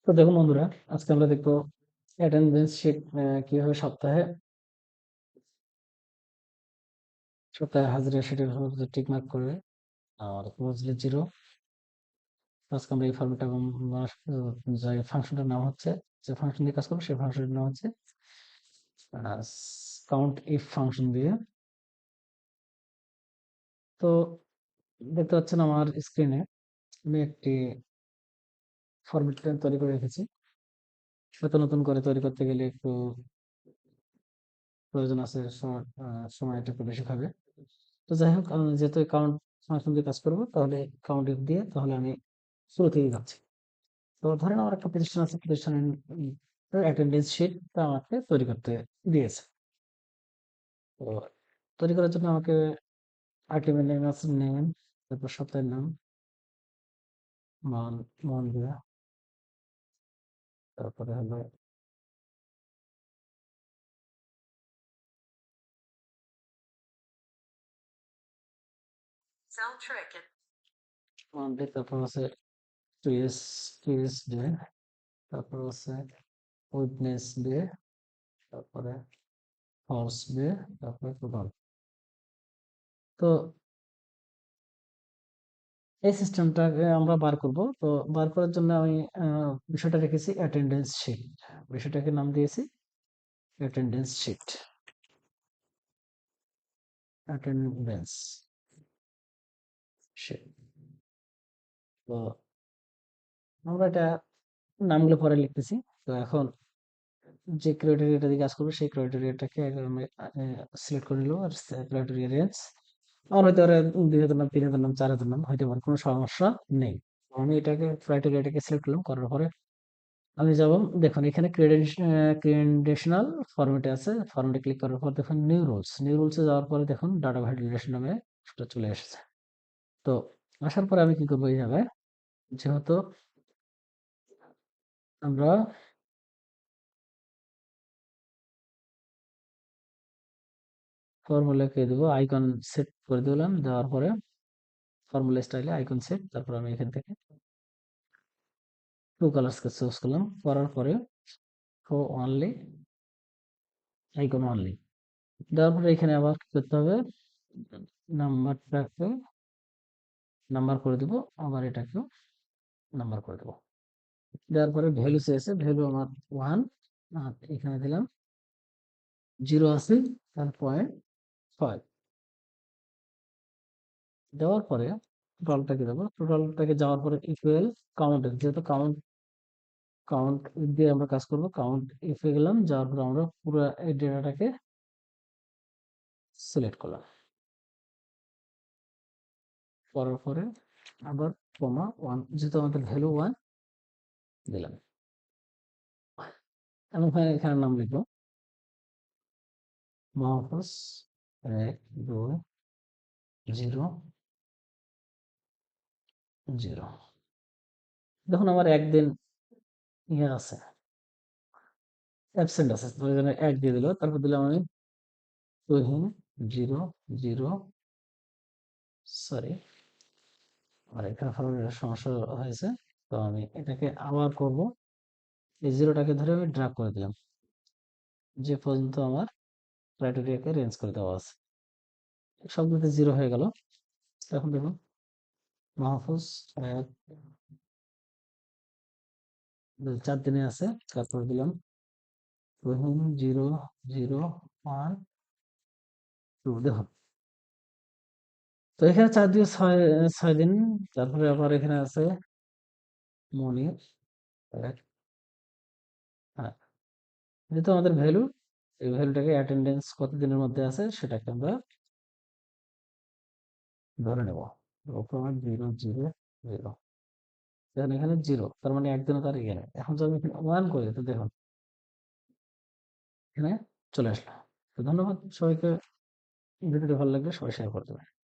তো দেখুন বন্ধুরা, আজকে আমরা দেখবো অ্যাটেন্ডেন্স শিট কিভাবে সপ্তাহে সপ্তাহে হাজিরা শিটের উপর টিক মার্ক করবে আর ক্লোজলি জিরো। আজকে আমরা এই ফর্মেটটা এবং যে ফাংশনটার নাম হচ্ছে, যে ফাংশন দিয়ে কাজ করবো সেই ফাংশনের নাম হচ্ছে কাউন্ট ইফ ফাংশন দিয়ে। তো দেখতে পাচ্ছেন আমার স্ক্রিনে আমি একটি ফরম্যাট তৈরি করে রেখেছি। হয়তো নতুন করে তৈরি করতে গেলে একটু প্রয়োজন আছে, সময়টা একটু বেশি খাবে। তো যাই হোক, আমি যেহেতু কাউন্ট ফাংশন দিয়ে কাজ করবো, তাহলে কাউন্ট ইফ দিয়ে তাহলে আমি শুরু থেকেই যাচ্ছি। তো ধরেন আমার একটা প্রতিষ্ঠান আছে, প্রতিষ্ঠানের অ্যাটেন্ডেন্স শিটটা আমাকে তৈরি করতে দিয়েছে। তো তৈরি করার জন্য আমাকে আর্টিকেল নেম আছে, নেম, তারপর সপ্তাহের নাম, মান মান দেওয়া, তারপরে হলো মান দিয়ে, তারপর আছে টুইস ডে, তারপর আছে উইডনেস ডে, তারপরে হর্স ডে, তারপরে টোটাল। তো এই সিস্টেমটাকে আমরা বার করব। তো বার করার জন্য আমি বিষয়টা রেখেছি অ্যাটেন্ডেন্স শিট। বিষয়টাকে নাম দিয়েছি অ্যাটেন্ডেন্স শিট, অ্যাটেন্ডেন্স শিট। তো আমরা এটা নামগুলো পরে লিখতেছি। তো এখন যে ক্রাইটেরিয়াটা দিয়ে কাজ করবো সেই ক্রাইটেরিয়াটাকে আমি সিলেক্ট করে নিলাম। আর ক্রাইটেরিয়া রেঞ্জ আমার হয়তো আর 2000 নাম, 3000 নাম, 4000 নাম হইতে পারে, কোনো সমস্যা নেই। তো আমি এটাকে ক্রাইটেরিয়াটাকে সিলেক্ট করলাম, করার পরে আমি যাব। দেখুন এখানে ক্রেডেনশনাল ফরম্যাটে আছে। ফরম্যাটে ক্লিক করার পর দেখুন নিউ রুলস, নিউ রুলসে যাওয়ার পরে দেখুন ডাটা ভ্যালিডেশন নামে সেটা চলে এসেছে। তো আসার পরে আমি কি করবো, এই জায়গায় যেহেতু আমরা ফর্মুলাকে দেবো, আইকন সেট করে দিলাম। দেওয়ার পরে ফর্মুলা স্টাইলে আইকন সেট, তারপর আমি এখান থেকে টু কালার্সকে চুজ করলাম। করার পরে শো অনলি, আইকন অনলি দেওয়ার পরে এখানে আবার কি করতে হবে, নাম্বারটাকে নাম্বার করে দিব, আবার এটাকেও নাম্বার করে দেবো। দেওয়ার পরে ভ্যালু চেয়েছে, ভ্যালু আমার 1, আর এখানে দিলাম 0 আছে, তার 0.5 দেওয়ার পরে টোটালটাকে দেবো। টোটালটাকে যাওয়ার পরে ইকুয়াল কাউন্ট, যেহেতু কাউন্ট কাউন্ট দিয়ে আমরা কাজ করব, কাউন্ট ইফে গেলাম। যাওয়ার পরে আমরা পুরো এই ডেটাটাকে সিলেক্ট করলাম। করার পরে আবার কমা 1, যেহেতু আমাদের ভ্যালু 1 দিলাম। আমি এখানে নাম লিখবো মাহফুজ 1 2 0 0। দেখুন আমার একদিন ইয়ে আছে, অ্যাবসেন্ট আছে, তো ওই জন্য 1 দিয়ে দিল। তারপর দিলাম আমি তুহিন 0 0, সরি আমার এখানে ফরম্যাটের সমস্যা হয়েছে। তো আমি এটাকে আবার করব, এই 0টাকে ধরে আমি ড্রাগ করে দিলাম যে পর্যন্ত আমার ক্রাইটেরিয়াকে রেঞ্জ করে দেওয়া আছে। সবগুলোতে 0 হয়ে গেল। এখন দেখুন মাহফুজ 4 দিনে আছে, তারপর দিলাম তুহিন 0 0 1 2। দেখুন তো এখানে 4 দিয়ে 6 দিন। তারপরে আবার এখানে আছে মনির 1। হ্যাঁ, যেহেতু আমাদের ভ্যালু, এই ভ্যালুটাকে অ্যাটেন্ডেন্স কত দিনের মধ্যে আছে সেটাকে আমরা ধরে নেব। 0.000, দেখুন এখানে 0, তার মানে একদিনও তার ইয়ে নেই। এখন যদি আমি এখানে 1 করি, তো দেখুন এখানে চলে আসলো। তো ধন্যবাদ সবাইকে। ভিডিওটি ভালো লাগলে সবাই শেয়ার করে দেবেন।